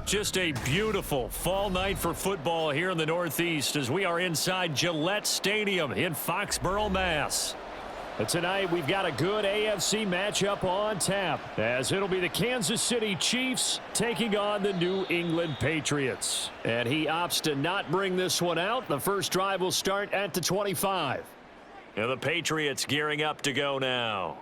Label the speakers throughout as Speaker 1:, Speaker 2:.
Speaker 1: Just a beautiful fall night for football here in the Northeast as we are inside Gillette Stadium in Foxborough, Mass. But tonight we've got a good AFC matchup on tap as it'll be the Kansas City Chiefs taking on the New England Patriots. And he opts to not bring this one out. The first drive will start at the 25. And the Patriots gearing up to go now.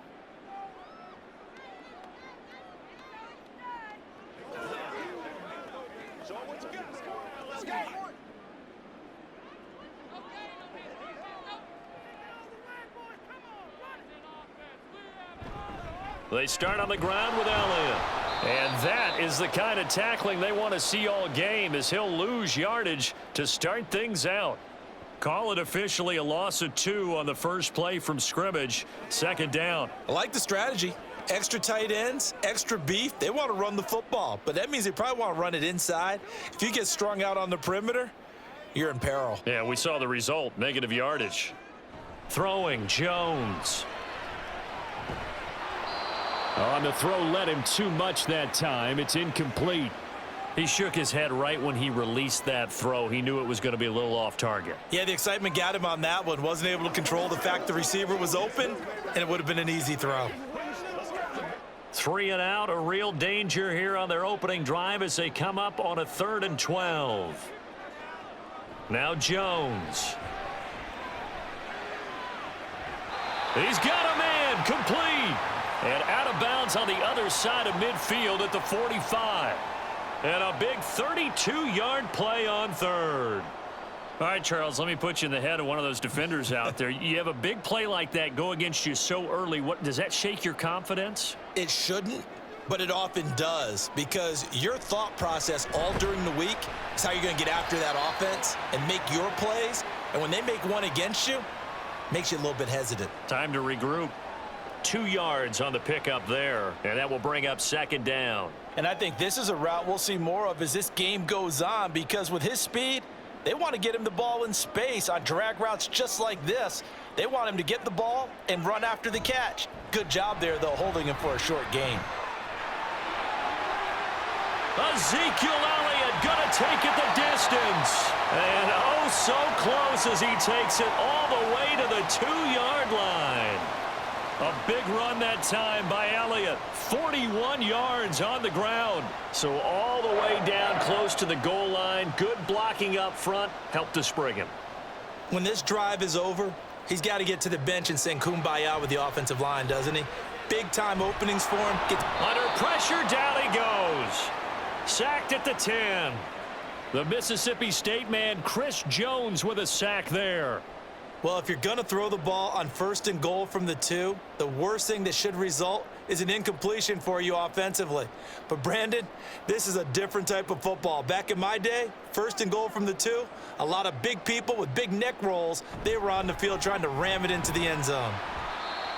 Speaker 1: They start on the ground with Elliott. And that is the kind of tackling they want to see all game as he'll lose yardage to start things out. Call it officially a loss of 2 on the first play from scrimmage. Second down.
Speaker 2: I like the strategy. Extra tight ends, extra beef. They want to run the football, but that means they probably want to run it inside. If you get strung out on the perimeter, you're in peril.
Speaker 1: Yeah, we saw the result. Negative yardage. Throwing, Jones. On the throw, led him too much that time. It's incomplete. He shook his head right when he released that throw. He knew it was going to be a little off target.
Speaker 2: Yeah, the excitement got him on that one. Wasn't able to control the fact the receiver was open, and it would have been an easy throw.
Speaker 1: 3 and out, a real danger here on their opening drive as they come up on a 3rd and 12. Now Jones. He's got a man, complete. And out of bounds on the other side of midfield at the 45. And a big 32-yard play on 3rd. All right, Charles, let me put you in the head of one of those defenders out there. You have a big play like that go against you so early. What does that shake your confidence?
Speaker 2: It shouldn't, but it often does, because your thought process all during the week is how you're going to get after that offense and make your plays. And when they make one against you, it makes you a little bit hesitant.
Speaker 1: Time to regroup. 2 yards on the pickup there, and that will bring up 2nd down.
Speaker 2: And I think this is a route we'll see more of as this game goes on, because with his speed, they want to get him the ball in space on drag routes just like this. They want him to get the ball and run after the catch. Good job there, though, holding him for a short gain.
Speaker 1: Ezekiel Elliott going to take it the distance. And oh, so close as he takes it all the way to the 2-yard line. A big run that time by Elliott. 41 yards on the ground. So all the way down close to the goal line. Good blocking up front. Helped to spring him.
Speaker 2: When this drive is over, he's got to get to the bench and sing kumbaya with the offensive line, doesn't he? Big-time openings for him.
Speaker 1: Under pressure, down he goes. Sacked at the 10. The Mississippi State man, Chris Jones, with a sack there.
Speaker 2: Well, if you're going to throw the ball on 1st and goal from the 2, the worst thing that should result is an incompletion for you offensively. But, Brandon, this is a different type of football. Back in my day, 1st and goal from the 2, a lot of big people with big neck rolls, they were on the field trying to ram it into the end zone.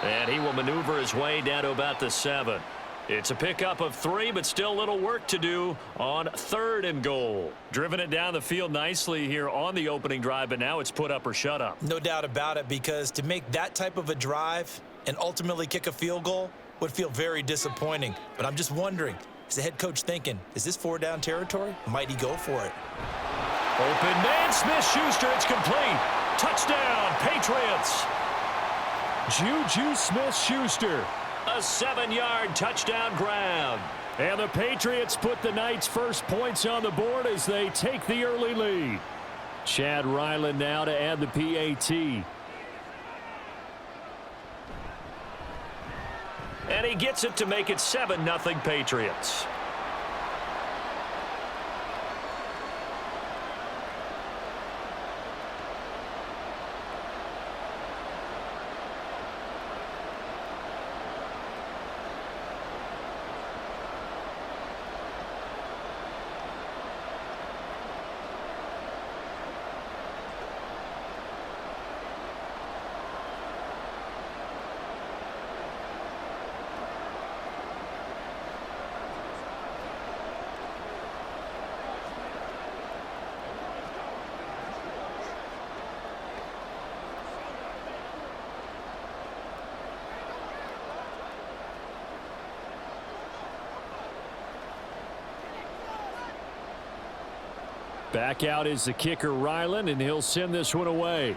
Speaker 1: And he will maneuver his way down to about the 7. It's a pickup of 3, but still a little work to do on 3rd and goal. Driven it down the field nicely here on the opening drive, but now it's put up or shut up.
Speaker 2: No doubt about it, because to make that type of a drive and ultimately kick a field goal would feel very disappointing. But I'm just wondering, is the head coach thinking, is this 4-down territory? Might he go for it?
Speaker 1: Open man, Smith-Schuster, it's complete. Touchdown, Patriots. Juju Smith-Schuster. A 7-yard touchdown grab. And the Patriots put the night's first points on the board as they take the early lead. Chad Ryland now to add the PAT. And he gets it to make it 7-0 Patriots. Back out is the kicker, Ryland, and he'll send this one away.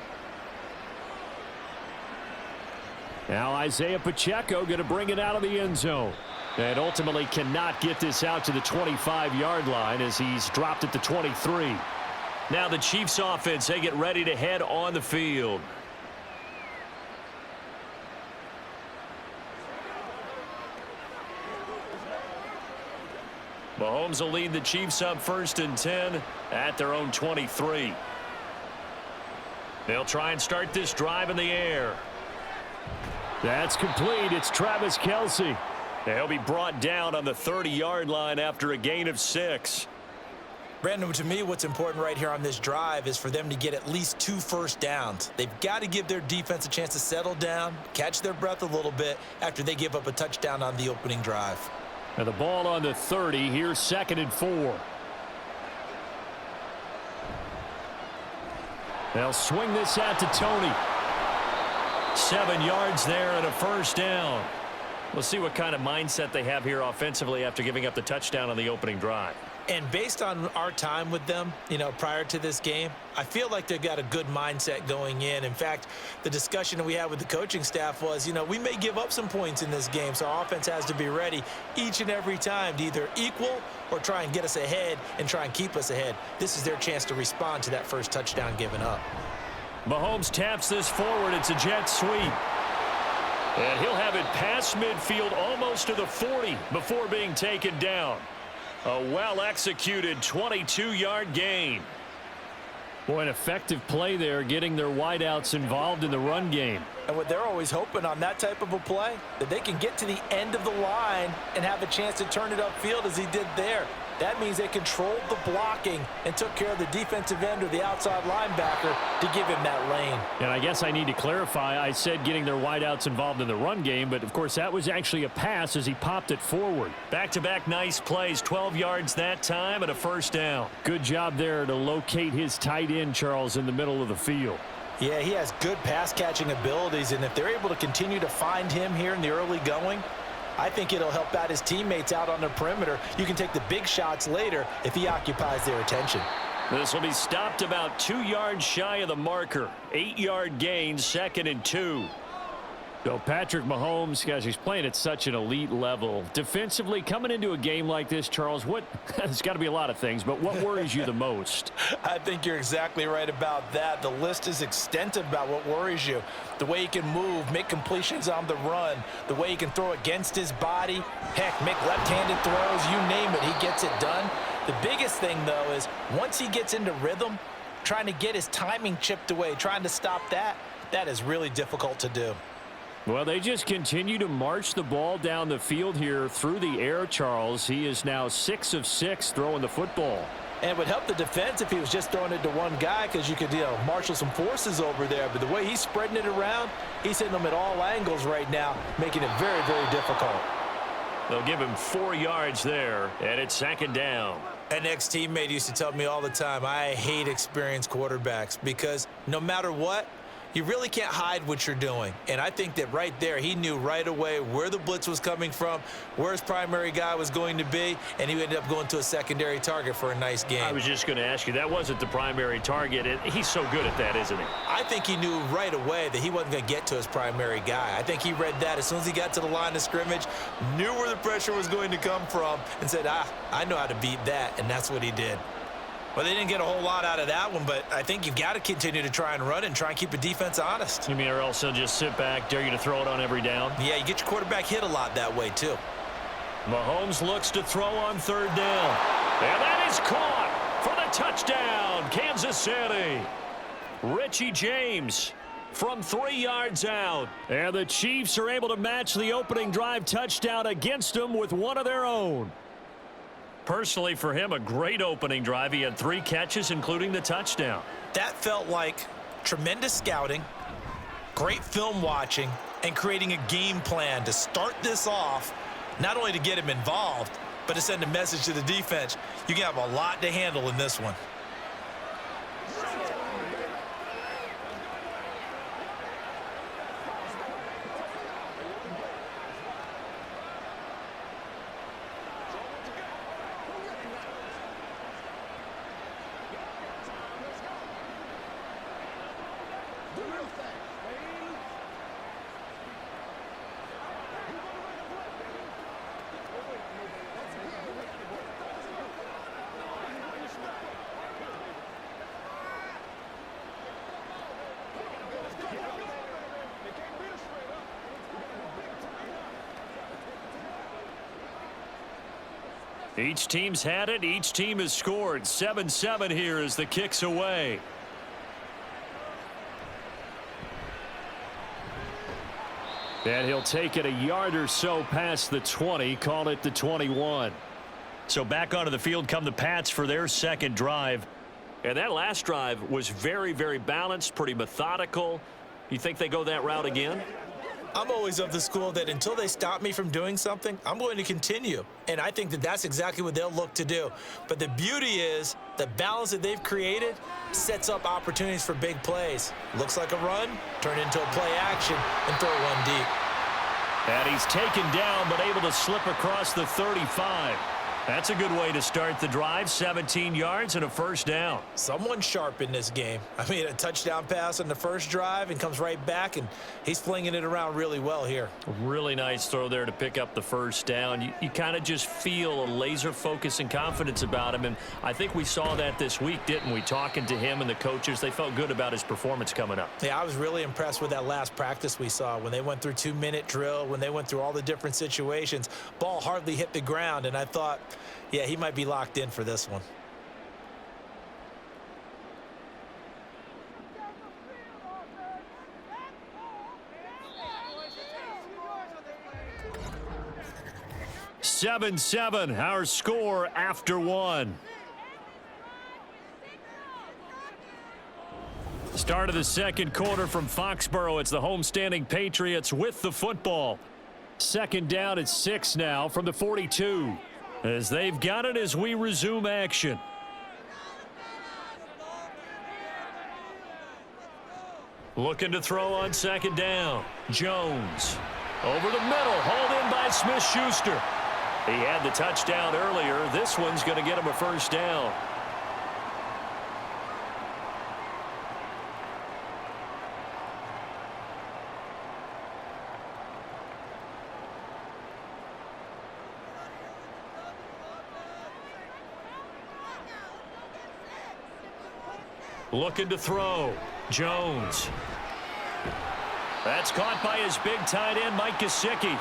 Speaker 1: Now Isaiah Pacheco going to bring it out of the end zone. And ultimately cannot get this out to the 25-yard line as he's dropped at the 23. Now the Chiefs offense, they get ready to head on the field. Mahomes will lead the Chiefs up 1st and 10 at their own 23. They'll try and start this drive in the air. That's complete. It's Travis Kelce. He'll be brought down on the 30-yard line after a gain of 6.
Speaker 2: Brandon, to me, what's important right here on this drive is for them to get at least 2 first downs. They've got to give their defense a chance to settle down, catch their breath a little bit after they give up a touchdown on the opening drive.
Speaker 1: And the ball on the 30. Here's 2nd and 4. They'll swing this out to Tony. 7 yards there and a first down. We'll see what kind of mindset they have here offensively after giving up the touchdown on the opening drive.
Speaker 2: And based on our time with them, prior to this game, I feel like they've got a good mindset going in. In fact, the discussion that we had with the coaching staff was, we may give up some points in this game, so our offense has to be ready each and every time to either equal or try and get us ahead and try and keep us ahead. This is their chance to respond to that first touchdown given up.
Speaker 1: Mahomes taps this forward. It's a jet sweep. And he'll have it past midfield almost to the 40 before being taken down. A well-executed 22-yard gain. Boy, an effective play there, getting their wideouts involved in the run game.
Speaker 2: And what they're always hoping on that type of a play, that they can get to the end of the line and have a chance to turn it upfield as he did there. That means they controlled the blocking and took care of the defensive end or the outside linebacker to give him that lane.
Speaker 1: And I guess I need to clarify, I said getting their wideouts involved in the run game, but of course that was actually a pass as he popped it forward. Back-to-back nice plays, 12 yards that time and a first down. Good job there to locate his tight end, Charles, in the middle of the field.
Speaker 2: Yeah, he has good pass-catching abilities, and if they're able to continue to find him here in the early going, I think it'll help out his teammates out on the perimeter. You can take the big shots later if he occupies their attention.
Speaker 1: This will be stopped about 2 yards shy of the marker. 8-yard gain, 2nd and 2. So Patrick Mahomes, guys, he's playing at such an elite level. Defensively, coming into a game like this, Charles, there's got to be a lot of things, but what worries you the most?
Speaker 2: I think you're exactly right about that. The list is extensive about what worries you. The way he can move, make completions on the run, the way he can throw against his body, heck, make left-handed throws, you name it, he gets it done. The biggest thing, though, is once he gets into rhythm, trying to get his timing chipped away, trying to stop that is really difficult to do.
Speaker 1: Well, they just continue to march the ball down the field here through the air, Charles. He is now 6 of 6 throwing the football.
Speaker 2: And it would help the defense if he was just throwing it to one guy because you could, marshal some forces over there. But the way he's spreading it around, he's hitting them at all angles right now, making it very, very difficult.
Speaker 1: They'll give him 4 yards there, and it's 2nd down.
Speaker 2: An ex-teammate used to tell me all the time, I hate experienced quarterbacks because no matter what, you really can't hide what you're doing. And I think that right there, he knew right away where the blitz was coming from, where his primary guy was going to be, and he ended up going to a secondary target for a nice game.
Speaker 1: I was just going to ask you, that wasn't the primary target. He's so good at that, isn't he?
Speaker 2: I think he knew right away that he wasn't going to get to his primary guy. I think he read that as soon as he got to the line of scrimmage, knew where the pressure was going to come from, and said, I know how to beat that, and that's what he did. Well, they didn't get a whole lot out of that one, but I think you've got to continue to try and run and try and keep the defense honest.
Speaker 1: You mean or else they'll just sit back, dare you to throw it on every down?
Speaker 2: Yeah, you get your quarterback hit a lot that way, too.
Speaker 1: Mahomes looks to throw on 3rd down. And that is caught for the touchdown, Kansas City. Richie James from 3 yards out. And the Chiefs are able to match the opening drive touchdown against them with one of their own. Personally, for him, a great opening drive. He had 3 catches, including the touchdown.
Speaker 2: That felt like tremendous scouting, great film watching, and creating a game plan to start this off, not only to get him involved, but to send a message to the defense. You can have a lot to handle in this one.
Speaker 1: Each team's had it. Each team has scored. 7-7 here as the kick's away. And he'll take it a yard or so past the 20, call it the 21. So back onto the field come the Pats for their second drive. And that last drive was very, very balanced, pretty methodical. You think they go that route again?
Speaker 2: I'm always of the school that until they stop me from doing something, I'm going to continue. And I think that that's exactly what they'll look to do. But the beauty is the balance that they've created sets up opportunities for big plays. Looks like a run, turn into a play action, and throw one deep.
Speaker 1: And he's taken down but able to slip across the 35. That's a good way to start the drive. 17 yards and a first down.
Speaker 2: Someone's sharp in this game. I mean, a touchdown pass on the first drive and comes right back, and he's flinging it around really well here.
Speaker 1: Really nice throw there to pick up the first down. You kind of just feel a laser focus and confidence about him, and I think we saw that this week, didn't we? Talking to him and the coaches, they felt good about his performance coming up.
Speaker 2: Yeah, I was really impressed with that last practice we saw when they went through 2-minute drill, when they went through all the different situations. Ball hardly hit the ground, and I thought, yeah, he might be locked in for this one.
Speaker 1: Seven, our score after one. Start of the second quarter from Foxborough. It's the homestanding Patriots with the football. Second down at 6 now from the 42. As they've got it as we resume action. Looking to throw on second down. Jones. Over the middle. Hauled in by Smith-Schuster. He had the touchdown earlier. This one's going to get him a first down. Looking to throw. Jones. That's caught by his big tight end, Mike Gesicki.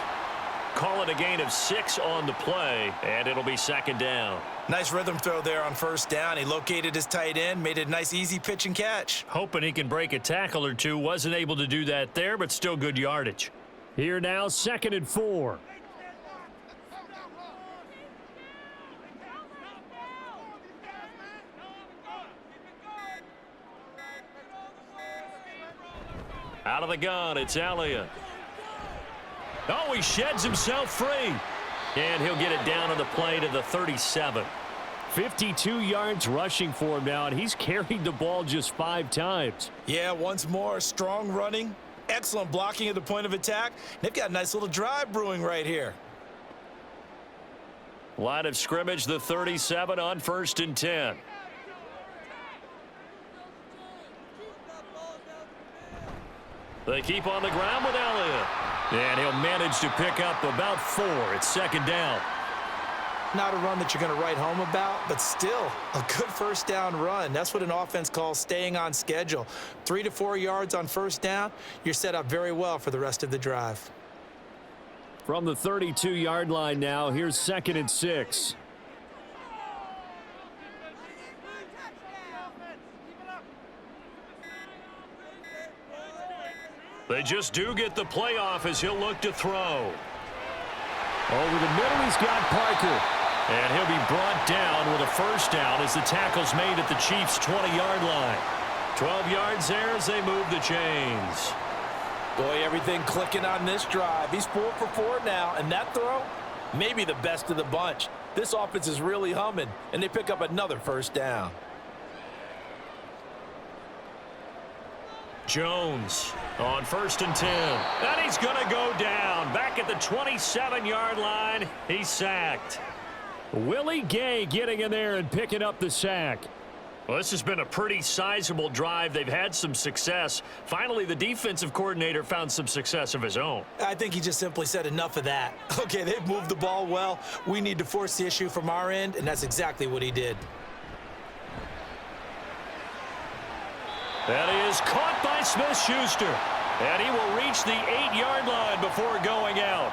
Speaker 1: Call it a gain of 6 on the play, and it'll be second down.
Speaker 2: Nice rhythm throw there on first down. He located his tight end, made it a nice, easy pitch and catch.
Speaker 1: Hoping he can break a tackle or two. Wasn't able to do that there, but still good yardage. Here now, 2nd and 4. Out of the gun, it's Elliott. Oh, he sheds himself free. And he'll get it down on the play to the 37. 52 yards rushing for him now, and he's carried the ball just 5 times.
Speaker 2: Yeah, once more, strong running, excellent blocking at the point of attack. They've got a nice little drive brewing right here.
Speaker 1: Line of scrimmage, the 37 on 1st and 10. They keep on the ground with Elliott. And he'll manage to pick up about 4. It's second down.
Speaker 2: Not a run that you're going to write home about, but still a good first down run. That's what an offense calls staying on schedule. 3 to 4 yards on first down, you're set up very well for the rest of the drive.
Speaker 1: From the 32-yard line now, here's 2nd and 6. They just do get the playoff as he'll look to throw. Over the middle, he's got Parker. And he'll be brought down with a first down as the tackle's made at the Chiefs' 20-yard line. 12 yards there as they move the chains.
Speaker 2: Boy, everything clicking on this drive. He's 4 for 4 now, and that throw, maybe the best of the bunch. This offense is really humming, and they pick up another first down.
Speaker 1: Jones on 1st and 10. And he's going to go down. Back at the 27-yard line. He's sacked. Willie Gay getting in there and picking up the sack. Well, this has been a pretty sizable drive. They've had some success. Finally, the defensive coordinator found some success of his own.
Speaker 2: I think he just simply said enough of that. Okay, they've moved the ball well. We need to force the issue from our end, and that's exactly what he did.
Speaker 1: That is caught by Smith-Schuster. And he will reach the 8-yard line before going out.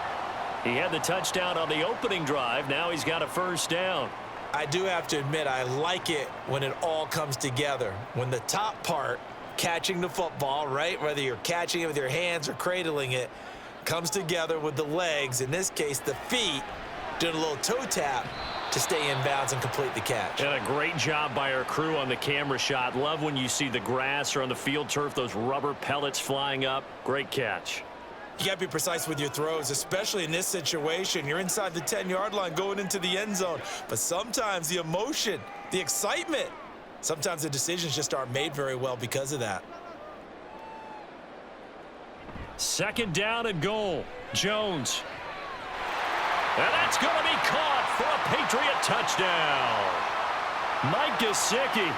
Speaker 1: He had the touchdown on the opening drive. Now he's got a first down.
Speaker 2: I do have to admit, I like it when it all comes together. When the top part, catching the football, right, whether you're catching it with your hands or cradling it, comes together with the legs, in this case the feet, doing a little toe tap to stay in bounds and complete the catch.
Speaker 1: And a great job by our crew on the camera shot. Love when you see the grass or on the field turf, those rubber pellets flying up. Great catch.
Speaker 2: You got to be precise with your throws, especially in this situation. You're inside the 10-yard line going into the end zone. But sometimes the emotion, the excitement, sometimes the decisions just aren't made very well because of that.
Speaker 1: Second down and goal. Jones. And that's going to be caught for a Patriot touchdown. Mike Gesicki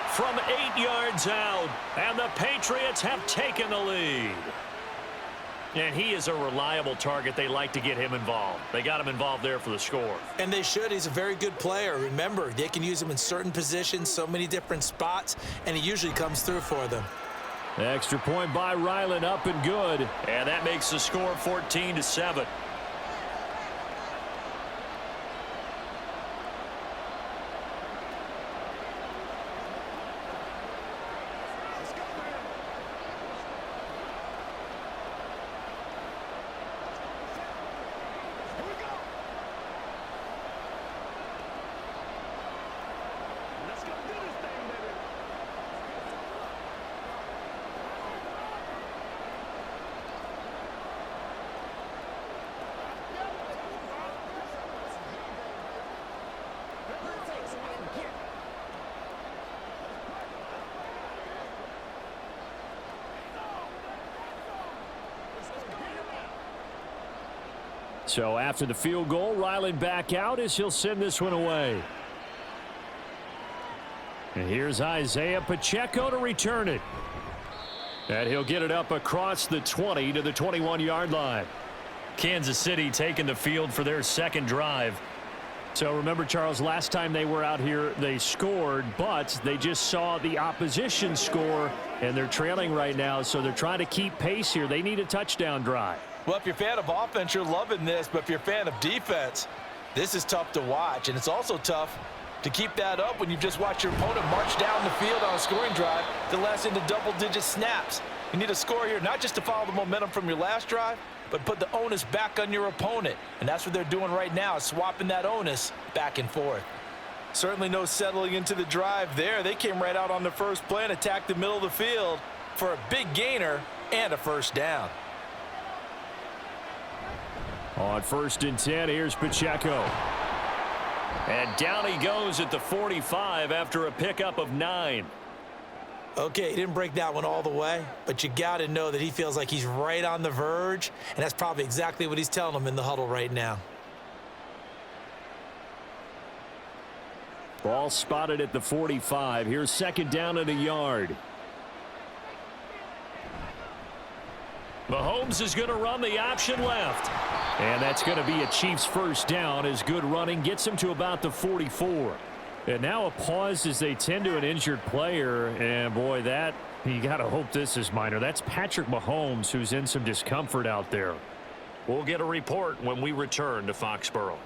Speaker 1: from 8 yards out. And the Patriots have taken the lead. And he is a reliable target. They like to get him involved. They got him involved there for the score.
Speaker 2: And they should. He's a very good player. Remember, they can use him in certain positions, so many different spots, and he usually comes through for them.
Speaker 1: Extra point by Ryland, up and good. And that makes the score 14-7. So after the field goal, Ryland back out as he'll send this one away. And here's Isaiah Pacheco to return it. And he'll get it up across the 20 to the 21-yard line. Kansas City taking the field for their second drive. So remember, Charles, last time they were out here, they scored, but they just saw the opposition score, and they're trailing right now, so they're trying to keep pace here. They need a touchdown drive.
Speaker 2: Well, if you're a fan of offense, you're loving this, but if you're a fan of defense, this is tough to watch, and it's also tough to keep that up when you've just watched your opponent march down the field on a scoring drive to last into double-digit snaps. You need a score here, not just to follow the momentum from your last drive, but put the onus back on your opponent, and that's what they're doing right now, swapping that onus back and forth. Certainly no settling into the drive there. They came right out on the first play and attacked the middle of the field for a big gainer and a first down.
Speaker 1: On 1st and 10, here's Pacheco. And down he goes at the 45 after a pickup of 9.
Speaker 2: Okay, he didn't break that one all the way, but you got to know that he feels like he's right on the verge, and that's probably exactly what he's telling them in the huddle right now.
Speaker 1: Ball spotted at the 45. Here's second down and a yard. Mahomes is going to run the option left. And that's going to be a Chiefs first down as good running gets him to about the 44. And now a pause as they tend to an injured player. And, boy, that you got to hope this is minor. That's Patrick Mahomes, who's in some discomfort out there. We'll get a report when we return to Foxborough.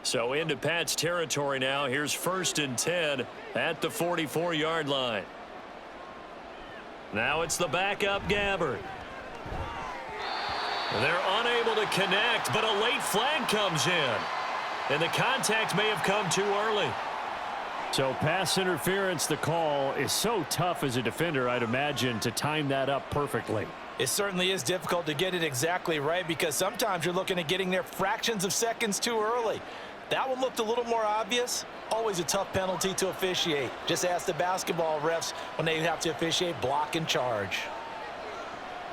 Speaker 1: So into Pat's territory now. Here's 1st and 10 at the 44-yard line. Now it's the backup Gabbard. They're unable to connect, but a late flag comes in. And the contact may have come too early. So pass interference, the call is so tough as a defender, I'd imagine, to time that up perfectly.
Speaker 2: It certainly is difficult to get it exactly right because sometimes you're looking at getting there fractions of seconds too early. That one looked a little more obvious. Always a tough penalty to officiate. Just ask the basketball refs when they have to officiate block and charge.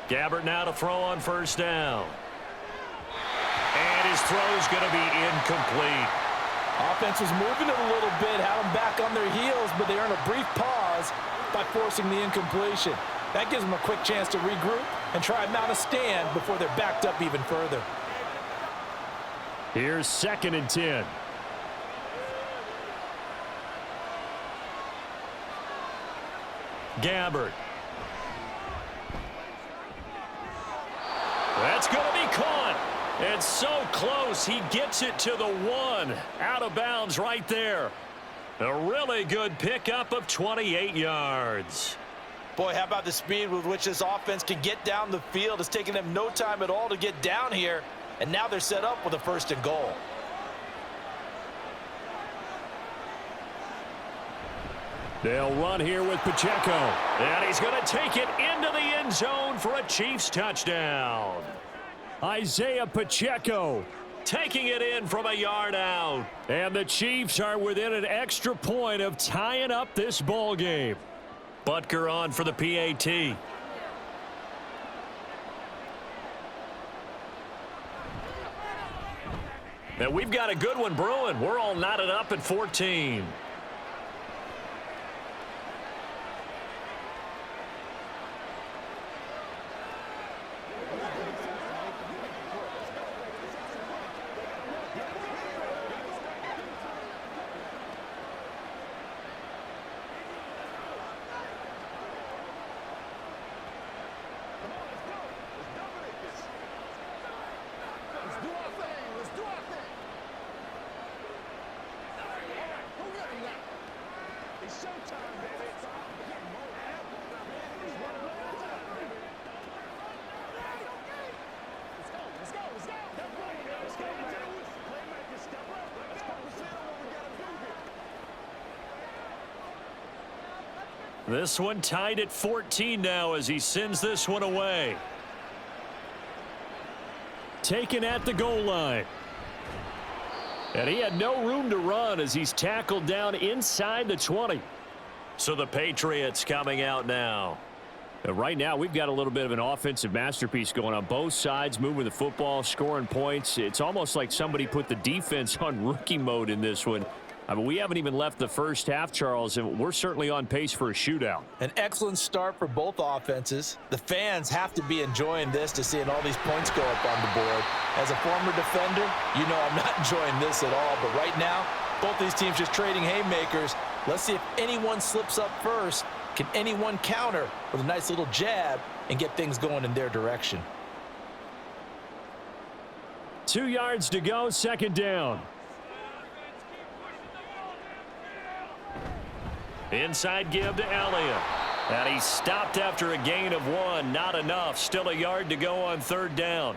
Speaker 1: Gabbard now to throw on 1st down. And his throw's going to be incomplete.
Speaker 2: Offense was moving it a little bit, had them back on their heels, but they earned a brief pause by forcing the incompletion. That gives them a quick chance to regroup and try and mount a stand before they're backed up even further.
Speaker 1: Here's 2nd and 10. Gabbert. That's going to be caught. It's so close. He gets it to the 1. Out of bounds right there. A really good pickup of 28 yards.
Speaker 2: Boy, how about the speed with which this offense can get down the field? It's taken them no time at all to get down here. And now they're set up with a 1st and goal.
Speaker 1: They'll run here with Pacheco. And he's going to take it into the end zone for a Chiefs touchdown. Isaiah Pacheco taking it in from a yard out. And the Chiefs are within an extra point of tying up this ball game. Butker on for the PAT. And we've got a good one brewing. We're all knotted up at 14. This one tied at 14 now as he sends this one away. Taken at the goal line. And he had no room to run as he's tackled down inside the 20. So the Patriots coming out now. And right now we've got a little bit of an offensive masterpiece going on both sides, moving the football, scoring points. It's almost like somebody put the defense on rookie mode in this one. I mean, we haven't even left the first half, Charles, and we're certainly on pace for a shootout.
Speaker 2: An excellent start for both offenses. The fans have to be enjoying this to seeing all these points go up on the board. As a former defender, you know I'm not enjoying this at all. But right now, both these teams just trading haymakers. Let's see if anyone slips up first. Can anyone counter with a nice little jab and get things going in their direction?
Speaker 1: 2 yards to go, 2nd down. Inside give to Elliott. And he stopped after a gain of 1. Not enough. Still a yard to go on 3rd down.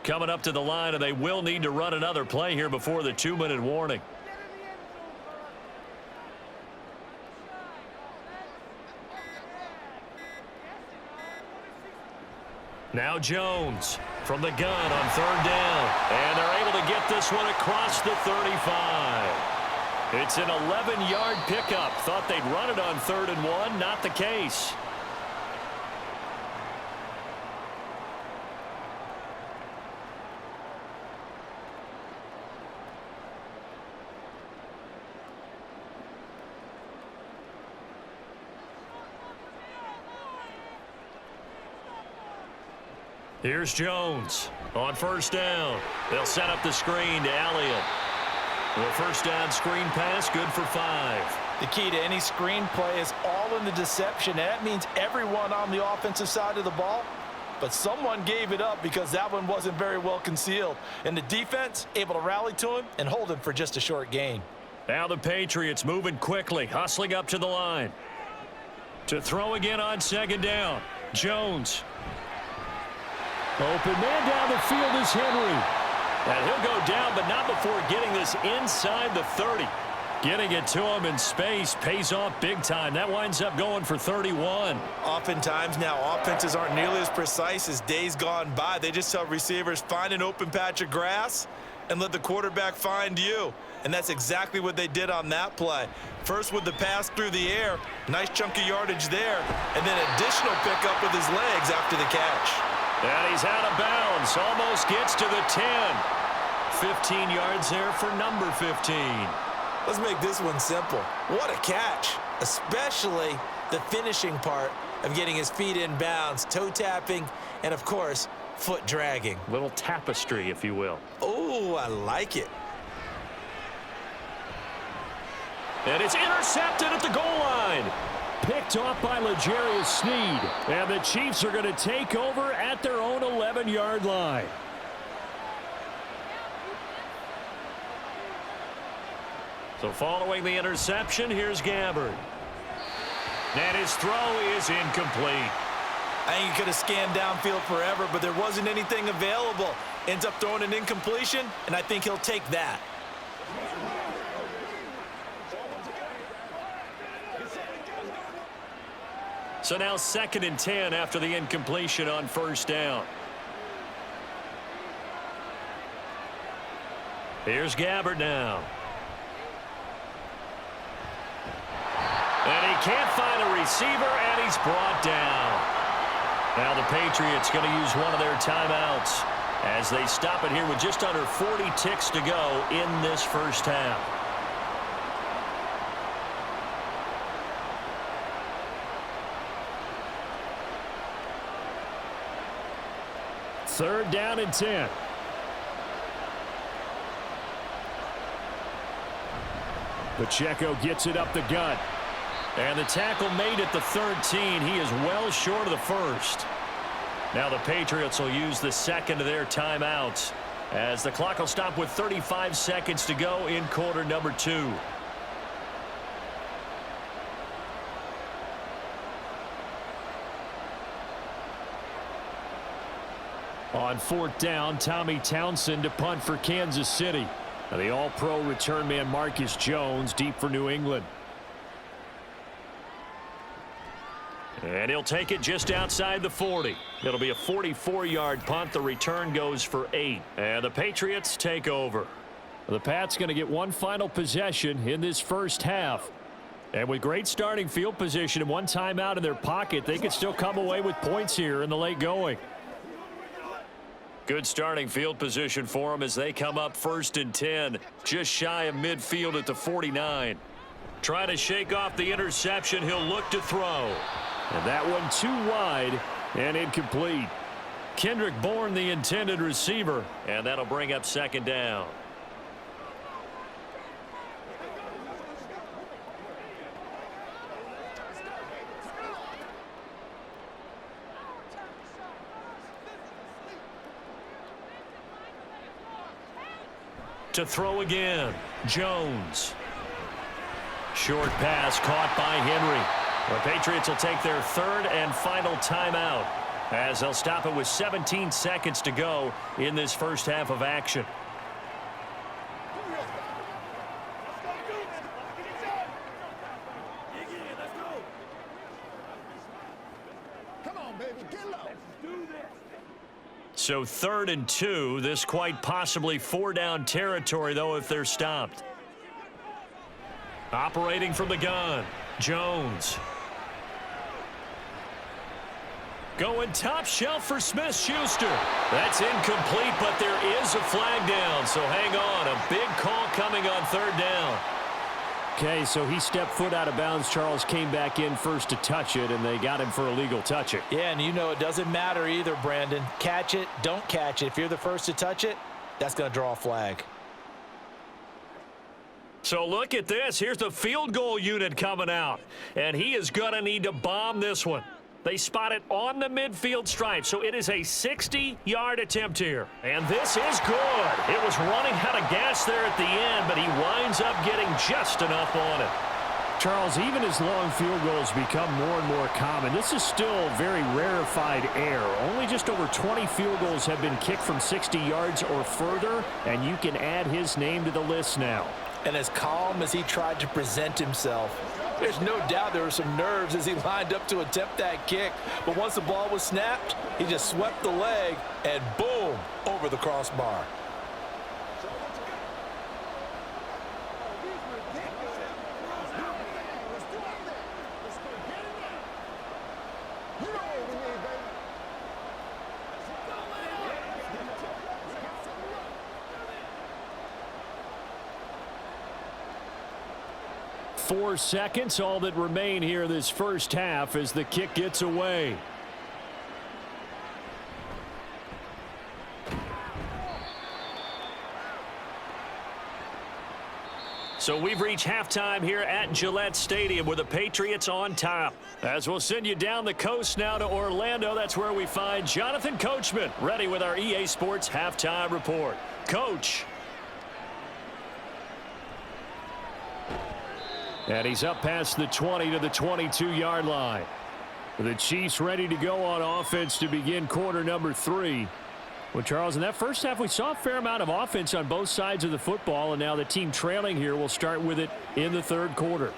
Speaker 1: Coming up to the line, and they will need to run another play here before the 2-minute warning. Now Jones from the gun on 3rd down. And they're able to get this one across the 35. It's an 11-yard pickup. Thought they'd run it on 3rd and 1. Not the case. Here's Jones on 1st down. They'll set up the screen to Elliott. The 1st down screen pass, good for 5.
Speaker 2: The key to any screen play is all in the deception. And that means everyone on the offensive side of the ball. But someone gave it up because that one wasn't very well concealed. And the defense able to rally to him and hold him for just a short gain.
Speaker 1: Now the Patriots moving quickly, hustling up to the line. To throw again on 2nd down. Jones. Open man down the field is Henry. And he'll go down, but not before getting this inside the 30. Getting it to him in space pays off big time. That winds up going for 31.
Speaker 2: Oftentimes now, offenses aren't nearly as precise as days gone by. They just tell receivers, find an open patch of grass and let the quarterback find you. And that's exactly what they did on that play. First with the pass through the air, nice chunk of yardage there, and then additional pickup with his legs after the catch.
Speaker 1: And he's out of bounds. Almost gets to the 10. 15 yards there for number 15.
Speaker 2: Let's make this one simple. What a catch, especially the finishing part of getting his feet in bounds, toe tapping, and of course, foot dragging.
Speaker 1: Little tapestry, if you will.
Speaker 2: Oh, I like it.
Speaker 1: And it's intercepted at the goal line. Picked off by L'Jarius Sneed. And the Chiefs are going to take over at their own 11-yard line. So following the interception, here's Gabbard. And his throw is incomplete.
Speaker 2: I think he could have scanned downfield forever, but there wasn't anything available. Ends up throwing an incompletion, and I think he'll take that.
Speaker 1: So now 2nd and 10 after the incompletion on first down. Here's Gabbard now. And he can't find a receiver, and he's brought down. Now the Patriots going to use one of their timeouts as they stop it here with just under 40 ticks to go in this first half. Third down and 10. Pacheco gets it up the gut. And the tackle made at the 13. He is well short of the first. Now the Patriots will use the second of their timeouts as the clock will stop with 35 seconds to go in quarter number 2. On 4th down, Tommy Townsend to punt for Kansas City. And the all-pro return man Marcus Jones deep for New England. And he'll take it just outside the 40. It'll be a 44-yard punt. The return goes for 8. And the Patriots take over. The Pats going to get one final possession in this first half. And with great starting field position and one timeout in their pocket, they could still come away with points here in the late going. Good starting field position for them as they come up 1st and 10, just shy of midfield at the 49. Trying to shake off the interception, he'll look to throw. And that one too wide and incomplete. Kendrick Bourne, the intended receiver, and that'll bring up 2nd down. To throw again, Jones. Short pass caught by Henry. The Patriots will take their 3rd and final timeout as they'll stop it with 17 seconds to go in this first half of action. So 3rd and 2. This quite possibly 4-down territory, though, if they're stopped. Operating from the gun, Jones. Going top shelf for Smith-Schuster. That's incomplete, but there is a flag down, so hang on. A big call coming on 3rd down. Okay, so he stepped foot out of bounds. Charles came back in first to touch it, and they got him for a legal touch it.
Speaker 2: Yeah, and you know it doesn't matter either, Brandon. Catch it, don't catch it. If you're the first to touch it, that's going to draw a flag.
Speaker 1: So look at this. Here's the field goal unit coming out, and he is going to need to bomb this one. They spot it on the midfield stripe, so it is a 60-yard attempt here. And this is good. It was running out of gas there at the end, but he winds up getting just enough on it. Charles, even as long field goals become more and more common, this is still very rarefied air. Only just over 20 field goals have been kicked from 60 yards or further, and you can add his name to the list now.
Speaker 2: And as calm as he tried to present himself, there's no doubt there were some nerves as he lined up to attempt that kick. But once the ball was snapped, he just swept the leg and boom, over the crossbar.
Speaker 1: 4 seconds, all that remain here this first half as the kick gets away. So we've reached halftime here at Gillette Stadium with the Patriots on top. As we'll send you down the coast now to Orlando, that's where we find Jonathan Coachman ready with our EA Sports halftime report. Coach. And he's up past the 20 to the 22-yard line. The Chiefs ready to go on offense to begin quarter number 3. Well, Charles, in that first half, we saw a fair amount of offense on both sides of the football, and now the team trailing here will start with it in the third quarter.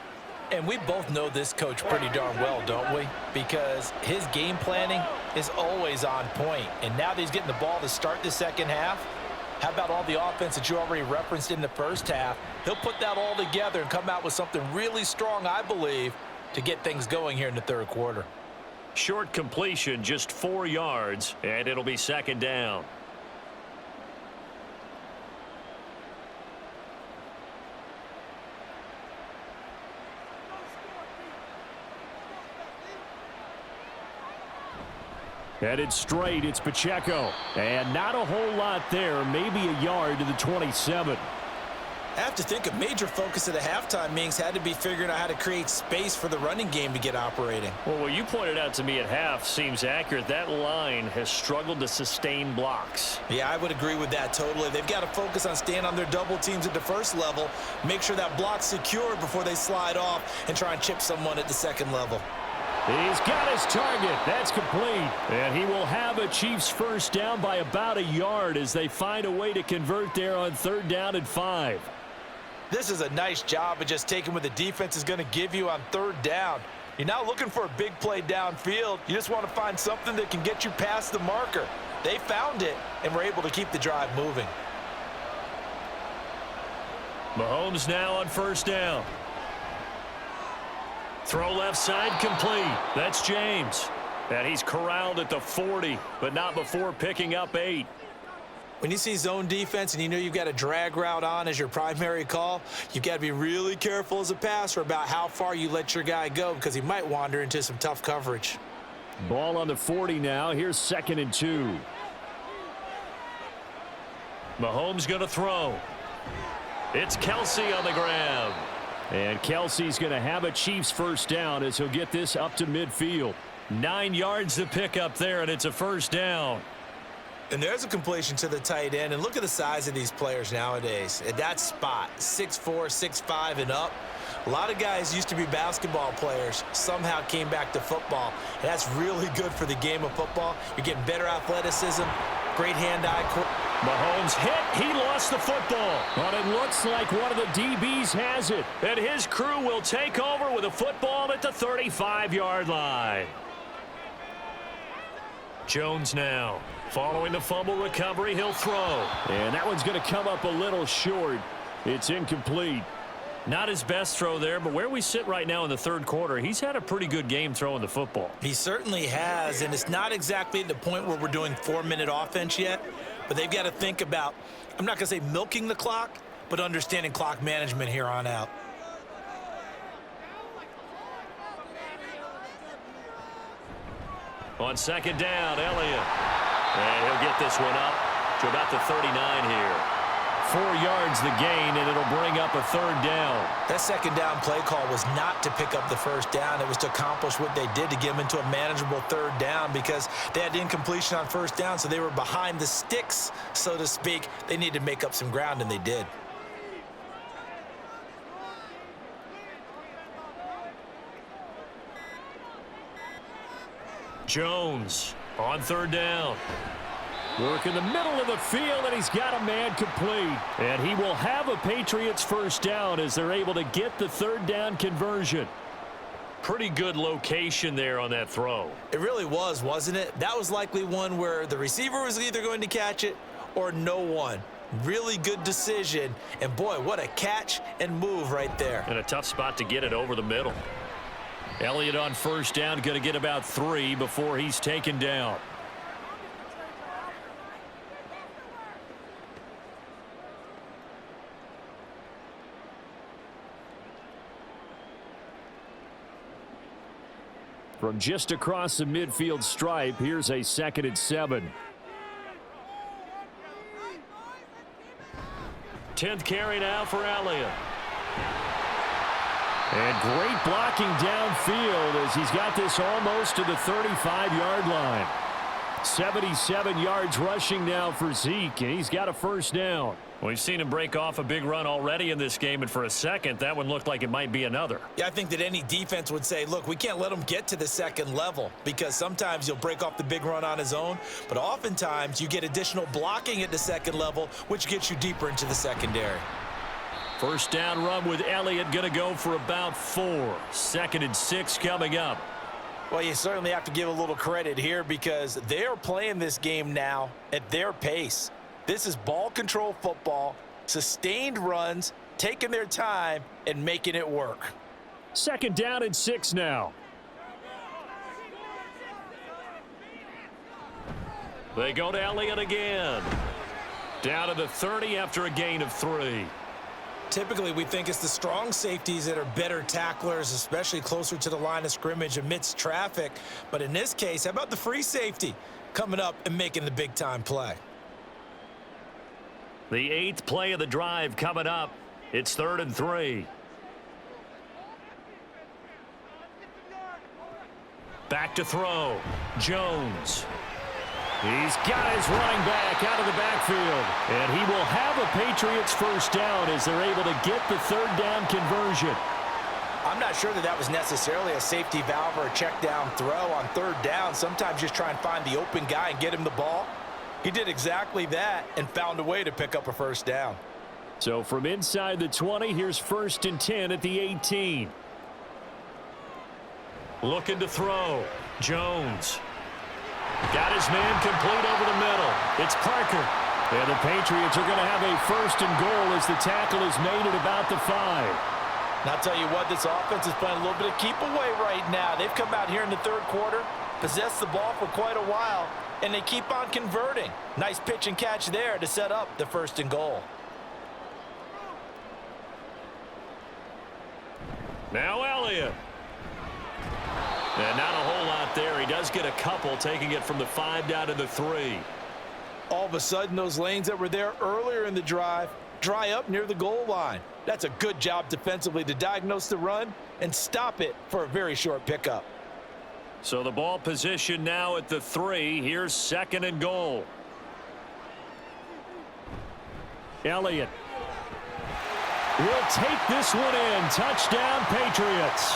Speaker 2: And we both know this coach pretty darn well, don't we? Because his game planning is always on point. And now that he's getting the ball to start the second half, how about all the offense that you already referenced in the first half? He'll put that all together and come out with something really strong, I believe, to get things going here in the third quarter.
Speaker 1: Short completion, just 4 yards, and it'll be second down. Headed straight, it's Pacheco. And not a whole lot there, maybe a yard to the 27.
Speaker 2: I have to think a major focus at the halftime meetings had to be figuring out how to create space for the running game to get operating.
Speaker 1: Well, what you pointed out to me at half seems accurate. That line has struggled to sustain blocks.
Speaker 2: Yeah, I would agree with that totally. They've got to focus on staying on their double teams at the first level, make sure that block's secured before they slide off and try and chip someone at the second level.
Speaker 1: He's got his target. That's complete. And he will have a Chiefs first down by about a yard as they find a way to convert there on 3rd down and 5.
Speaker 2: This is a nice job of just taking what the defense is going to give you on 3rd down. You're not looking for a big play downfield. You just want to find something that can get you past the marker. They found it and were able to keep the drive moving.
Speaker 1: Mahomes now on 1st down. Throw left side complete. That's James. And he's corralled at the 40, but not before picking up 8.
Speaker 2: When you see zone defense and you know you've got a drag route on as your primary call, you've got to be really careful as a passer about how far you let your guy go because he might wander into some tough coverage.
Speaker 1: Ball on the 40 now. Here's 2nd and 2. Mahomes going to throw. It's Kelsey on the grab. And Kelsey's going to have a Chiefs first down as he'll get this up to midfield. 9 yards to pick up there, and it's a first down.
Speaker 2: And there's a completion to the tight end. And look at the size of these players nowadays. At that spot, 6'4", 6'5", and up. A lot of guys used to be basketball players, somehow came back to football. And that's really good for the game of football. You're getting better athleticism, great hand-eye coordination.
Speaker 1: Mahomes hit. He lost the football. But it looks like one of the DBs has it. And his crew will take over with a football at the 35-yard line. Jones now. Following the fumble recovery, he'll throw. And that one's going to come up a little short. It's incomplete. Not his best throw there, but where we sit right now in the third quarter, he's had a pretty good game throwing the football.
Speaker 2: He certainly has, and it's not exactly at the point where we're doing 4-minute offense yet, but they've got to think about, I'm not going to say milking the clock, but understanding clock management here on out.
Speaker 1: On 2nd down, Elliott. And he'll get this one up to about the 39 here. 4 yards the gain, and it'll bring up a 3rd down.
Speaker 2: That 2nd down play call was not to pick up the first down. It was to accomplish what they did to get them into a manageable 3rd down because they had incompletion on 1st down, so they were behind the sticks, so to speak. They needed to make up some ground, and they did.
Speaker 1: Jones on 3rd down. Work in the middle of the field, and he's got a man complete. And he will have a Patriots first down as they're able to get the 3rd down conversion. Pretty good location there on that throw.
Speaker 2: It really was, wasn't it? That was likely one where the receiver was either going to catch it or no one. Really good decision. And, boy, what a catch and move right there.
Speaker 1: And a tough spot to get it over the middle. Elliott on 1st down, going to get about 3 before he's taken down. From just across the midfield stripe, here's a 2nd and 7. 10th carry now for Elliott. And great blocking downfield as he's got this almost to the 35-yard line. 77 yards rushing now for Zeke, and he's got a first down. We've seen him break off a big run already in this game, and for a second, that one looked like it might be another.
Speaker 2: Yeah, I think that any defense would say, look, we can't let him get to the second level because sometimes he'll break off the big run on his own, but oftentimes you get additional blocking at the second level, which gets you deeper into the secondary.
Speaker 1: First down run with Elliott going to go for about 4. 2nd and 6 coming up.
Speaker 2: Well, you certainly have to give a little credit here because they are playing this game now at their pace. This is ball control football, sustained runs, taking their time, and making it work.
Speaker 1: 2nd down and 6 now. They go to Elliott again. Down to the 30 after a gain of 3.
Speaker 2: Typically, we think it's the strong safeties that are better tacklers, especially closer to the line of scrimmage amidst traffic. But in this case, how about the free safety coming up and making the big-time play?
Speaker 1: The 8th play of the drive coming up. It's 3rd and 3. Back to throw. Jones. He's got his running back out of the backfield. And he will have a Patriots first down as they're able to get the 3rd down conversion.
Speaker 2: I'm not sure that that was necessarily a safety valve or a check down throw on 3rd down. Sometimes just try and find the open guy and get him the ball. He did exactly that and found a way to pick up a first down.
Speaker 1: So from inside the 20, here's 1st and 10 at the 18. Looking to throw. Jones. Got his man complete over the middle. It's Parker. And the Patriots are going to have a 1st and goal as the tackle is made at about the 5.
Speaker 2: And I'll tell you what, this offense is playing a little bit of keep away right now. They've come out here in the 3rd quarter, possessed the ball for quite a while, and they keep on converting. Nice pitch and catch there to set up the 1st and goal.
Speaker 1: Now Elliott. And not a whole lot there. He does get a couple, taking it from the 5 down to the 3.
Speaker 2: All of a sudden, those lanes that were there earlier in the drive dry up near the goal line. That's a good job defensively to diagnose the run and stop it for a very short pickup.
Speaker 1: So the ball position now at the 3. Here's 2nd and goal. Elliott will take this one in. Touchdown, Patriots.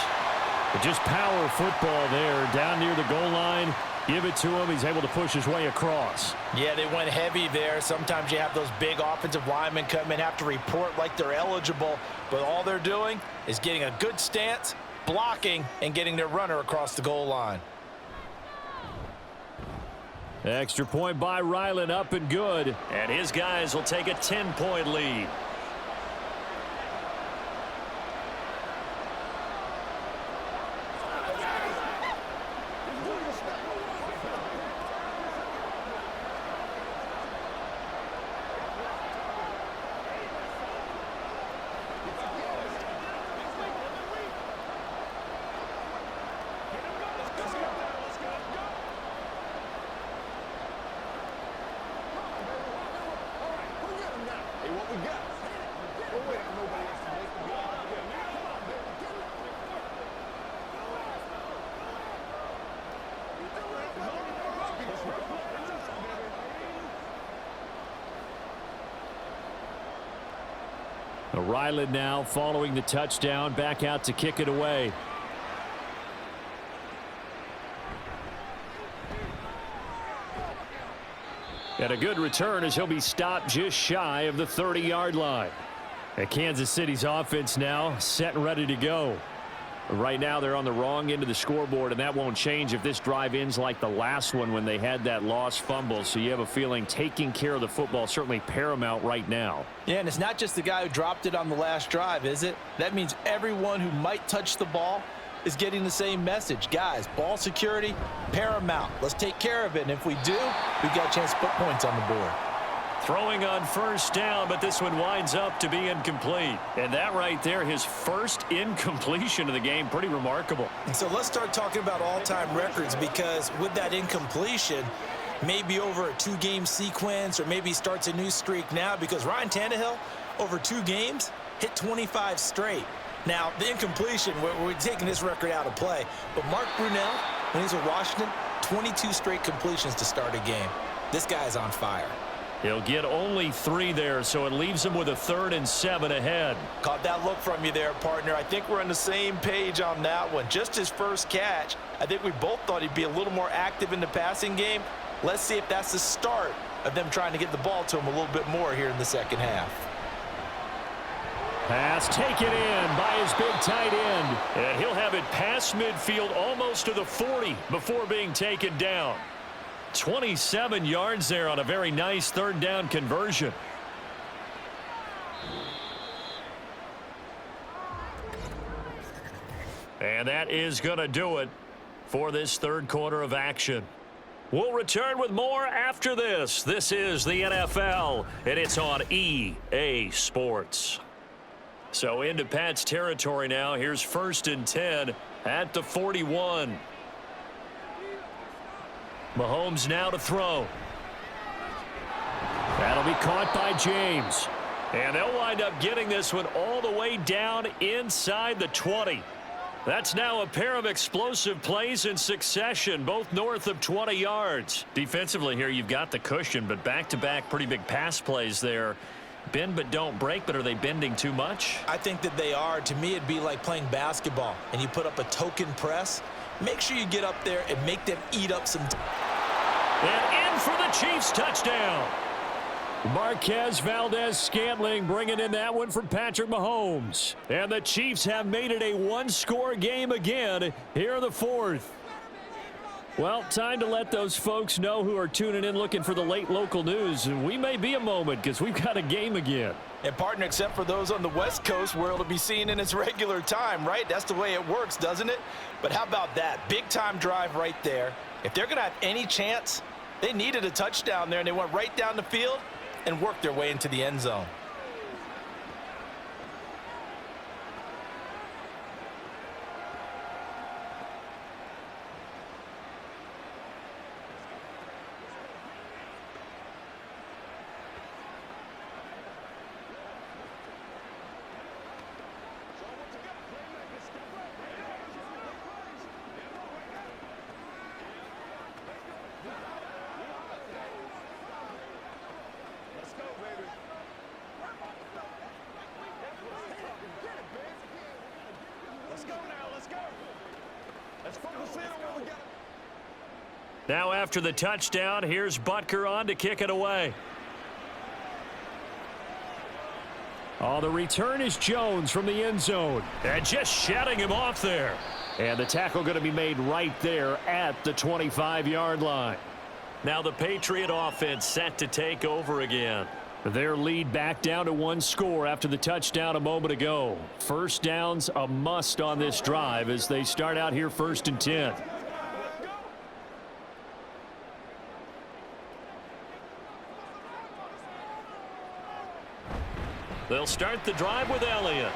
Speaker 1: Just power football there down near the goal line. Give it to him. He's able to push his way across.
Speaker 2: Yeah, they went heavy there. Sometimes you have those big offensive linemen come in, have to report like they're eligible, but all they're doing is getting a good stance, blocking, and getting their runner across the goal line.
Speaker 1: Extra point by Ryland, up and good. And his guys will take a 10-point lead. Ryland now following the touchdown, back out to kick it away. And a good return as he'll be stopped just shy of the 30-yard line. And Kansas City's offense now set and ready to go. Right now they're on the wrong end of the scoreboard, and that won't change if this drive ends like the last one when they had that lost fumble. So you have a feeling taking care of the football certainly paramount right now.
Speaker 2: Yeah, and it's not just the guy who dropped it on the last drive, is it? That means everyone who might touch the ball is getting the same message. Guys, ball security, paramount. Let's take care of it, and if we do, we've got a chance to put points on the board.
Speaker 1: Throwing on first down, but this one winds up to be incomplete. And that right there, his first incompletion of the game, pretty remarkable.
Speaker 2: So let's start talking about all-time records, because with that incompletion, maybe over a two-game sequence, or maybe he starts a new streak now, because Ryan Tannehill, over 2 games, hit 25 straight. Now, the incompletion, we're taking this record out of play, but Mark Brunell, when he's with Washington, 22 straight completions to start a game. This guy's on fire.
Speaker 1: He'll get only 3 there, so it leaves him with a 3rd and 7 ahead.
Speaker 2: Caught that look from you there, partner. I think we're on the same page on that one. Just his first catch, I think we both thought he'd be a little more active in the passing game. Let's see if that's the start of them trying to get the ball to him a little bit more here in the second half.
Speaker 1: Pass taken in by his big tight end. And he'll have it past midfield almost to the 40 before being taken down. 27 yards there on a very nice 3rd down conversion. And that is going to do it for this 3rd quarter of action. We'll return with more after this. This is the NFL, and it's on EA Sports. So into Pat's territory now. Here's 1st and 10 at the 41. Mahomes now to throw. That'll be caught by James. And they'll wind up getting this one all the way down inside the 20. That's now a pair of explosive plays in succession, both north of 20 yards. Defensively here, you've got the cushion, but back-to-back pretty big pass plays there. Bend but don't break, but are they bending too much?
Speaker 2: I think that they are. To me, it'd be like playing basketball, and you put up a token press. Make sure you get up there and make them eat up some.
Speaker 1: And in for the Chiefs touchdown. Marquez Valdez-Scantling bringing in that one from Patrick Mahomes. And the Chiefs have made it a 1-score game again here in the 4th. Well, time to let those folks know who are tuning in looking for the late local news. And we may be a moment because we've got a game again.
Speaker 2: And partner, except for those on the West Coast where it'll be seen in its regular time, right? That's the way it works, doesn't it? But how about that? Big time drive right there. If they're going to have any chance, they needed a touchdown there, and they went right down the field and worked their way into the end zone.
Speaker 1: Now after the touchdown, here's Butker on to kick it away. Oh, the return is Jones from the end zone. And just shutting him off there. And the tackle going to be made right there at the 25-yard line. Now the Patriot offense set to take over again. Their lead back down to 1 score after the touchdown a moment ago. First down's a must on this drive as they start out here 1st and 10. They'll start the drive with Elliott.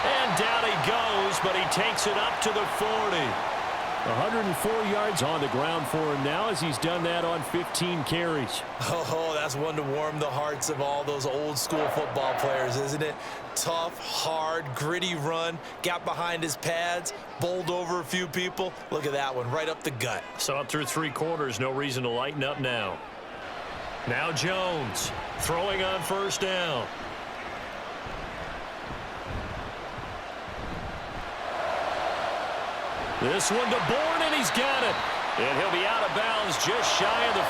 Speaker 1: And down he goes, but he takes it up to the 40. 104 yards on the ground for him now as he's done that on 15 carries.
Speaker 2: Oh, that's one to warm the hearts of all those old school football players, isn't it? Tough, hard, gritty run, got behind his pads, bowled over a few people. Look at that one, right up the gut.
Speaker 1: Saw it through 3 quarters, no reason to lighten up now. Now Jones throwing on first down. This one to Bourne, and he's got it. And he'll be out of bounds just shy of the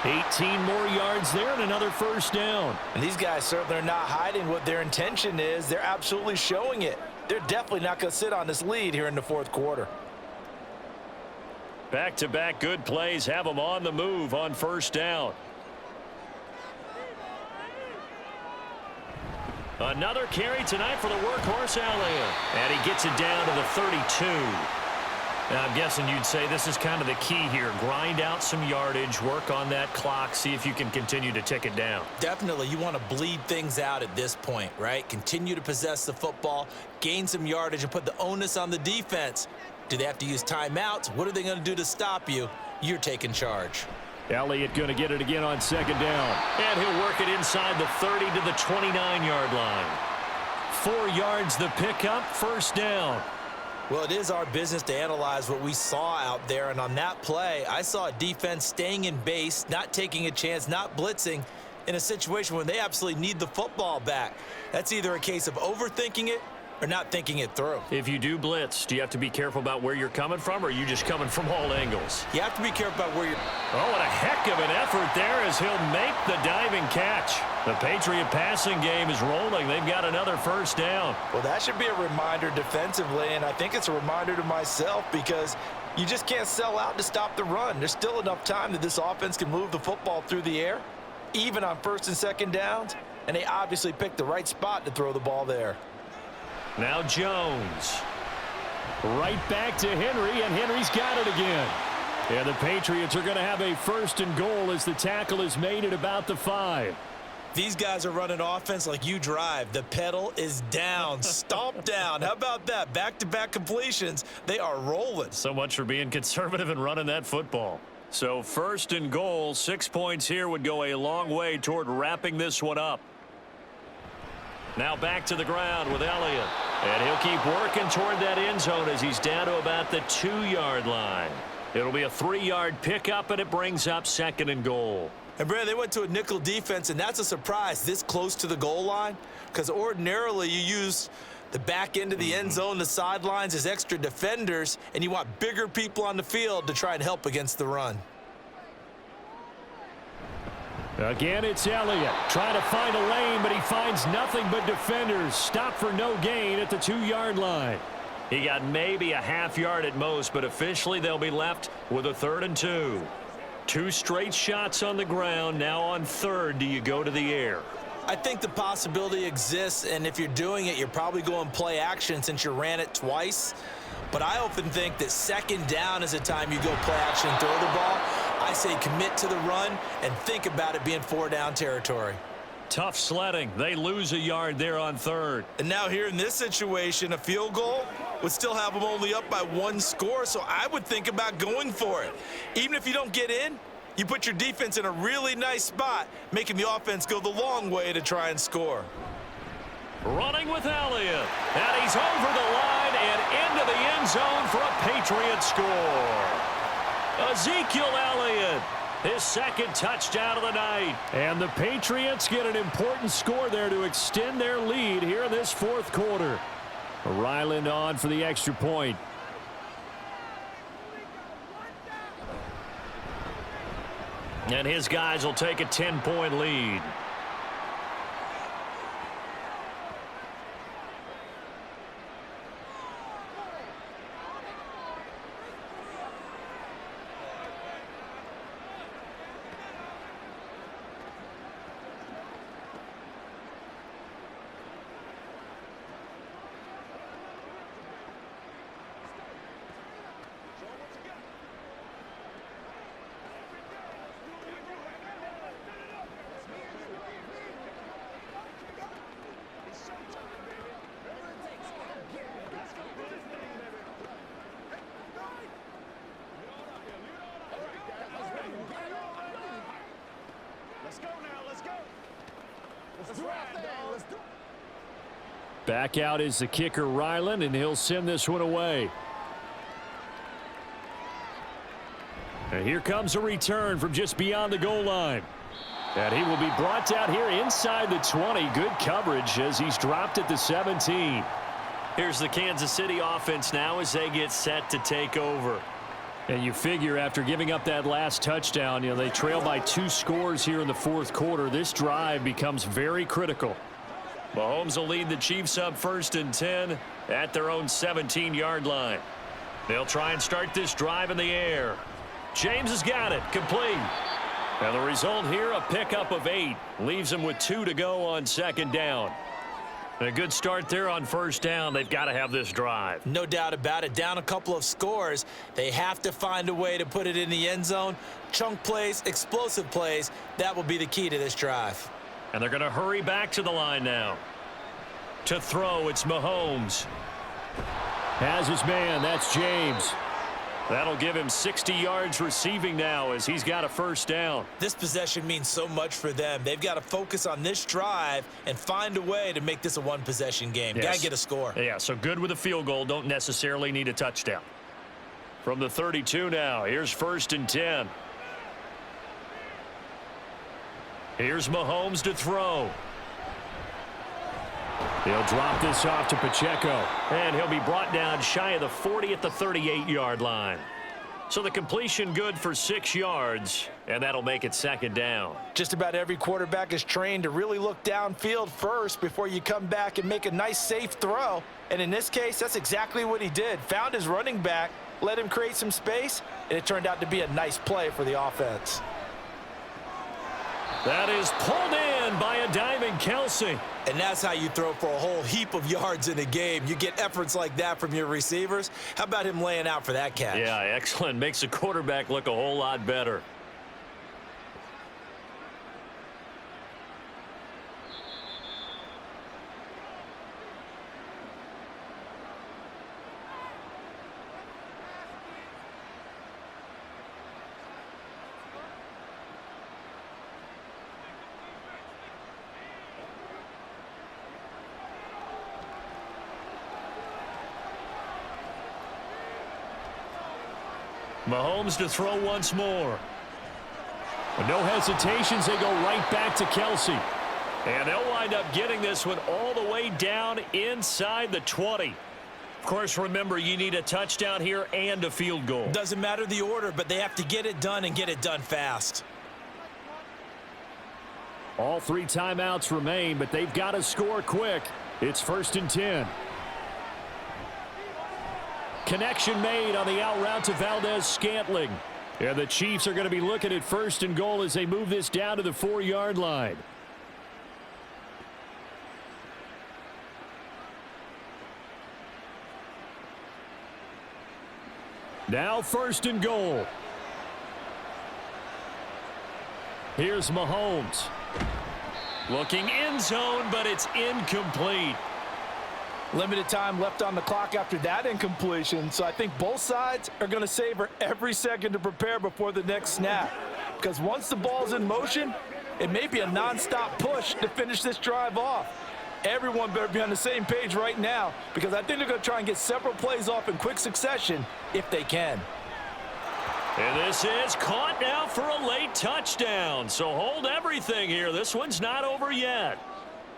Speaker 1: 40. 18 more yards there and another first down.
Speaker 2: And these guys certainly are not hiding what their intention is. They're absolutely showing it. They're definitely not going to sit on this lead here in the 4th quarter.
Speaker 1: Back-to-back good plays have them on the move on first down. Another carry tonight for the workhorse Elliott. And he gets it down to the 32. Now, I'm guessing you'd say this is kind of the key here. Grind out some yardage, work on that clock, see if you can continue to tick it down.
Speaker 2: Definitely, you want to bleed things out at this point, right? Continue to possess the football, gain some yardage, and put the onus on the defense. Do they have to use timeouts? What are they going to do to stop you? You're taking charge.
Speaker 1: Elliott going to get it again on second down. And he'll work it inside the 30 to the 29-yard line. 4 yards the pickup, first down.
Speaker 2: Well, it is our business to analyze what we saw out there, and on that play, I saw a defense staying in base, not taking a chance, not blitzing in a situation where they absolutely need the football back. That's either a case of overthinking it or not thinking it through.
Speaker 1: If you do blitz, do you have to be careful about where you're coming from, or are you just coming from all angles?
Speaker 2: You have to be careful about where you're...
Speaker 1: Oh, and a heck of an effort there as he'll make the diving catch. The Patriot passing game is rolling. They've got another first down.
Speaker 2: Well, that should be a reminder defensively, and I think it's a reminder to myself because you just can't sell out to stop the run. There's still enough time that this offense can move the football through the air, even on first and second downs, and they obviously picked the right spot to throw the ball there.
Speaker 1: Now Jones. Right back to Henry, and Henry's got it again. And the Patriots are going to have a first and goal as the tackle is made at about the 5.
Speaker 2: These guys are running offense like you drive. The pedal is down, stomp down. How about that? Back-to-back completions. They are rolling.
Speaker 1: So much for being conservative and running that football. So first and goal, 6 points here would go a long way toward wrapping this one up. Now back to the ground with Elliott. And he'll keep working toward that end zone as he's down to about the 2-yard line. It'll be a 3-yard pickup, and it brings up second and goal.
Speaker 2: And, Brad, they went to a nickel defense, and that's a surprise this close to the goal line because ordinarily you use the back end of the end zone, the sidelines as extra defenders, and you want bigger people on the field to try and help against the run.
Speaker 1: Again, it's Elliott trying to find a lane, but he finds nothing but defenders. Stop for no gain at the 2-yard line. He got maybe a half yard at most, but officially they'll be left with a 3rd and 2. 2 straight shots on the ground. Now on 3rd, do you go to the air?
Speaker 2: I think the possibility exists, and if you're doing it, you're probably going play action since you ran it twice. But I often think that second down is a time you go play action and throw the ball. I say commit to the run and think about it being 4-down territory.
Speaker 1: Tough sledding. They lose a yard there on 3rd.
Speaker 2: And now here in this situation, a field goal would still have them only up by 1 score, so I would think about going for it. Even if you don't get in, you put your defense in a really nice spot, making the offense go the long way to try and score.
Speaker 1: Running with Elliott, and he's over the line and into the end zone for a Patriot score. Ezekiel Elliott, his 2nd touchdown of the night. And the Patriots get an important score there to extend their lead here in this 4th quarter. Ryland on for the extra point. And his guys will take a 10-point lead. Back out is the kicker, Ryland, and he'll send this one away. And here comes a return from just beyond the goal line. And he will be brought down here inside the 20. Good coverage as he's dropped at the 17. Here's the Kansas City offense now as they get set to take over. And you figure after giving up that last touchdown, they trail by 2 scores here in the 4th quarter. This drive becomes very critical. Mahomes will lead the Chiefs up 1st and 10 at their own 17-yard line. They'll try and start this drive in the air. James has got it, complete. And the result here, a pickup of 8. Leaves him with 2 to go on 2nd down. A good start there on first down. They've got to have this drive.
Speaker 2: No doubt about it. Down a couple of scores. They have to find a way to put it in the end zone. Chunk plays, explosive plays. That will be the key to this drive.
Speaker 1: And they're going to hurry back to the line now. To throw, it's Mahomes. Has his man. That's James. That'll give him 60 yards receiving now as he's got a first down.
Speaker 2: This possession means so much for them. They've got to focus on this drive and find a way to make this a one-possession game.
Speaker 1: Yes.
Speaker 2: Got to get a score.
Speaker 1: Yeah, so good with a field goal. Don't necessarily need a touchdown. From the 32 now, here's first and 10. Here's Mahomes to throw. He'll drop this off to Pacheco. And he'll be brought down shy of the 40 at the 38-yard line. So the completion good for 6 yards, and that'll make it second down.
Speaker 2: Just about every quarterback is trained to really look downfield first before you come back and make a nice, safe throw. And in this case, that's exactly what he did. Found his running back, let him create some space, and it turned out to be a nice play for the offense.
Speaker 1: That is pulled in by a diving Kelsey.
Speaker 2: And that's how you throw for a whole heap of yards in a game. You get efforts like that from your receivers. How about him laying out for that catch?
Speaker 1: Yeah, excellent. Makes the quarterback look a whole lot better. Mahomes to throw once more. With no hesitations, they go right back to Kelsey. And they'll wind up getting this one all the way down inside the 20. Of course, remember, you need a touchdown here and a field goal.
Speaker 2: Doesn't matter the order, but they have to get it done and get it done fast.
Speaker 1: All 3 timeouts remain, but they've got to score quick. It's first and 10. Connection made on the out route to Valdez-Scantling. And the Chiefs are going to be looking at first and goal as they move this down to the 4-yard line. Now first and goal. Here's Mahomes. Looking end zone, but it's incomplete.
Speaker 2: Limited time left on the clock after that incompletion, so I think both sides are going to savor every second to prepare before the next snap. Because once the ball's in motion, it may be a nonstop push to finish this drive off. Everyone better be on the same page right now, because I think they're going to try and get several plays off in quick succession if they can.
Speaker 1: And this is caught now for a late touchdown. So hold everything here. This one's not over yet.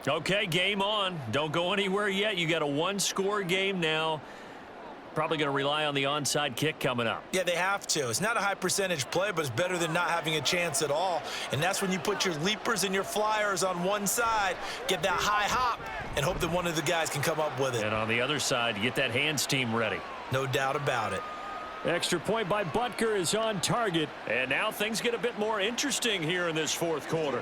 Speaker 1: Okay, game on. Don't go anywhere yet. You got a 1-score game now. Probably going to rely on the onside kick coming up.
Speaker 2: Yeah, they have to. It's not a high percentage play, but it's better than not having a chance at all. And that's when you put your leapers and your flyers on one side, get that high hop, and hope that one of the guys can come up with it.
Speaker 1: And on the other side, you get that hands team ready.
Speaker 2: No doubt about it.
Speaker 1: Extra point by Butker is on target. And now things get a bit more interesting here in this 4th quarter.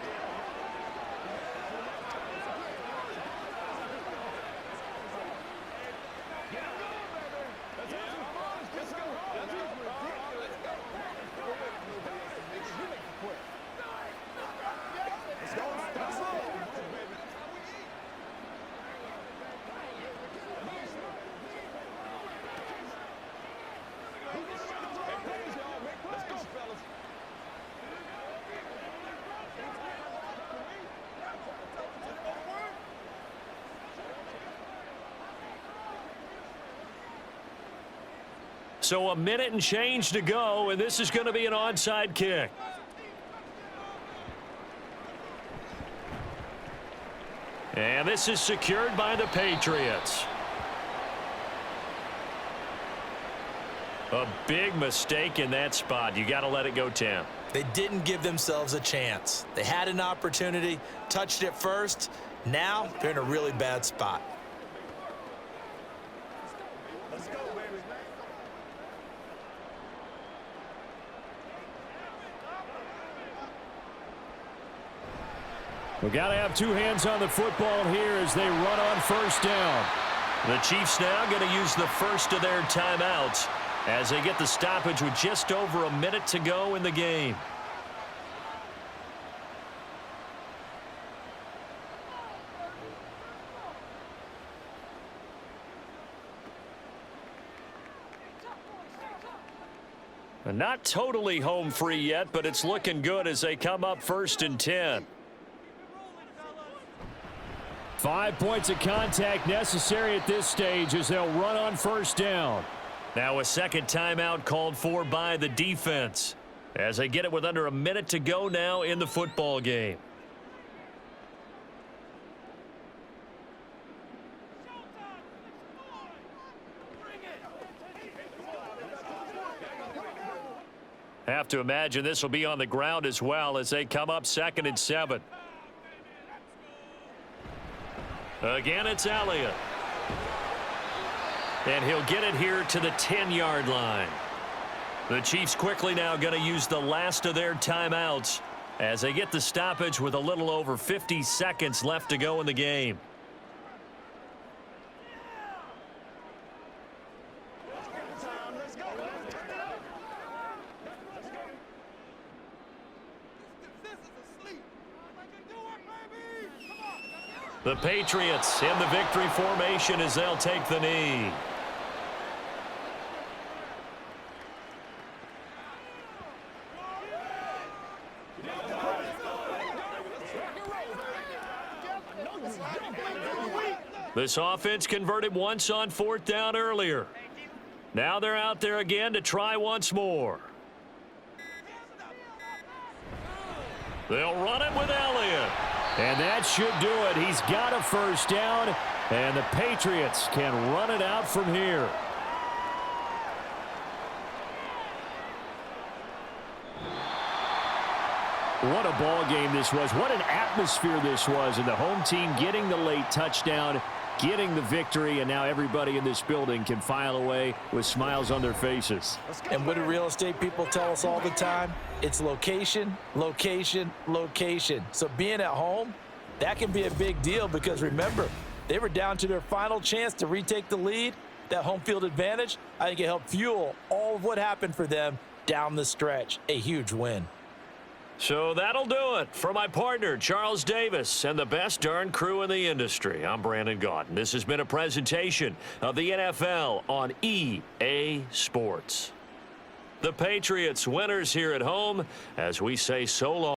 Speaker 1: So a minute and change to go, and this is going to be an onside kick. And this is secured by the Patriots. A big mistake in that spot. You got to let it go 10.
Speaker 2: They didn't give themselves a chance. They had an opportunity, touched it first. Now they're in a really bad spot. Let's go, baby.
Speaker 1: We got to have two hands on the football here as they run on first down. The Chiefs now going to use the first of their timeouts as they get the stoppage with just over a minute to go in the game. Not totally home free yet, but it's looking good as they come up 1st and 10. 5 points of contact necessary at this stage as they'll run on first down. Now a second timeout called for by the defense as they get it with under a minute to go now in the football game. Have to imagine this will be on the ground as well as they come up 2nd and 7. Again, it's Elliott. And he'll get it here to the 10-yard line. The Chiefs quickly now going to use the last of their timeouts as they get the stoppage with a little over 50 seconds left to go in the game. The Patriots in the victory formation as they'll take the knee. This offense converted once on 4th down earlier. Now they're out there again to try once more. They'll run it with Elliott. And that should do it. He's got a first down, and the Patriots can run it out from here. What a ball game this was. What an atmosphere this was. And the home team getting the late touchdown, getting the victory, and now everybody in this building can file away with smiles on their faces.
Speaker 2: And what do real estate people tell us all the time? It's location, location, location. So being at home, that can be a big deal because remember, they were down to their final chance to retake the lead. That home field advantage, I think it helped fuel all of what happened for them down the stretch. A huge win.
Speaker 1: So that'll do it for my partner, Charles Davis, and the best darn crew in the industry. I'm Brandon Gaudin. This has been a presentation of the NFL on EA Sports. The Patriots winners here at home as we say so long.